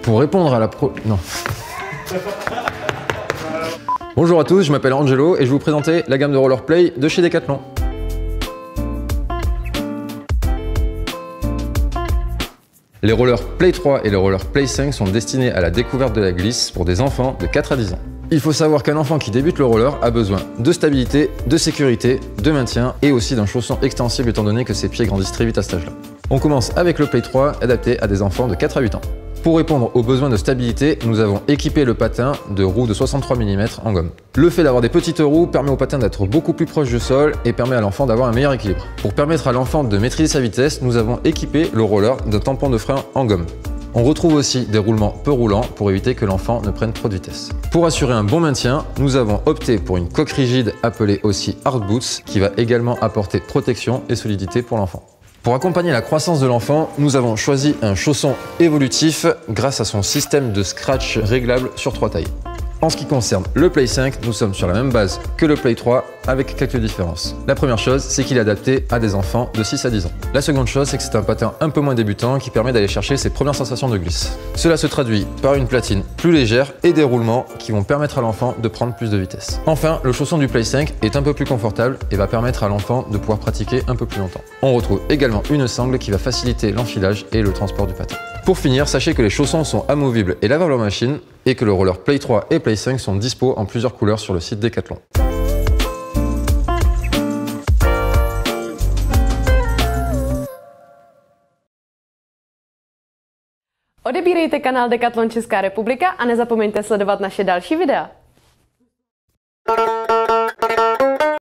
Pour répondre à la Non. Bonjour à tous, je m'appelle Angelo et je vais vous présenter la gamme de Rollerplay de chez Decathlon. Les Rollerplay 3 et les Rollerplay 5 sont destinés à la découverte de la glisse pour des enfants de 4 à 10 ans. Il faut savoir qu'un enfant qui débute le roller a besoin de stabilité, de sécurité, de maintien et aussi d'un chausson extensible étant donné que ses pieds grandissent très vite à cet âge-là. On commence avec le Play 3 adapté à des enfants de 4 à 8 ans. Pour répondre aux besoins de stabilité, nous avons équipé le patin de roues de 63 mm en gomme. Le fait d'avoir des petites roues permet au patin d'être beaucoup plus proche du sol et permet à l'enfant d'avoir un meilleur équilibre. Pour permettre à l'enfant de maîtriser sa vitesse, nous avons équipé le roller d'un tampon de frein en gomme. On retrouve aussi des roulements peu roulants pour éviter que l'enfant ne prenne trop de vitesse. Pour assurer un bon maintien, nous avons opté pour une coque rigide appelée aussi Hard Boots qui va également apporter protection et solidité pour l'enfant. Pour accompagner la croissance de l'enfant, nous avons choisi un chausson évolutif grâce à son système de scratch réglable sur 3 tailles. En ce qui concerne le Play 5, nous sommes sur la même base que le Play 3 avec quelques différences. La première chose, c'est qu'il est adapté à des enfants de 6 à 10 ans. La seconde chose, c'est que c'est un patin un peu moins débutant qui permet d'aller chercher ses premières sensations de glisse. Cela se traduit par une platine plus légère et des roulements qui vont permettre à l'enfant de prendre plus de vitesse. Enfin, le chausson du Play 5 est un peu plus confortable et va permettre à l'enfant de pouvoir pratiquer un peu plus longtemps. On retrouve également une sangle qui va faciliter l'enfilage et le transport du patin. Pour finir, sachez que les chaussons sont amovibles et lavables en machine et que le roller Play 3 et Play 5 sont dispo en plusieurs couleurs sur le site Decathlon. Odebírejte kanál Decathlon Česká republika a nezapomeňte sledovat naše další videa.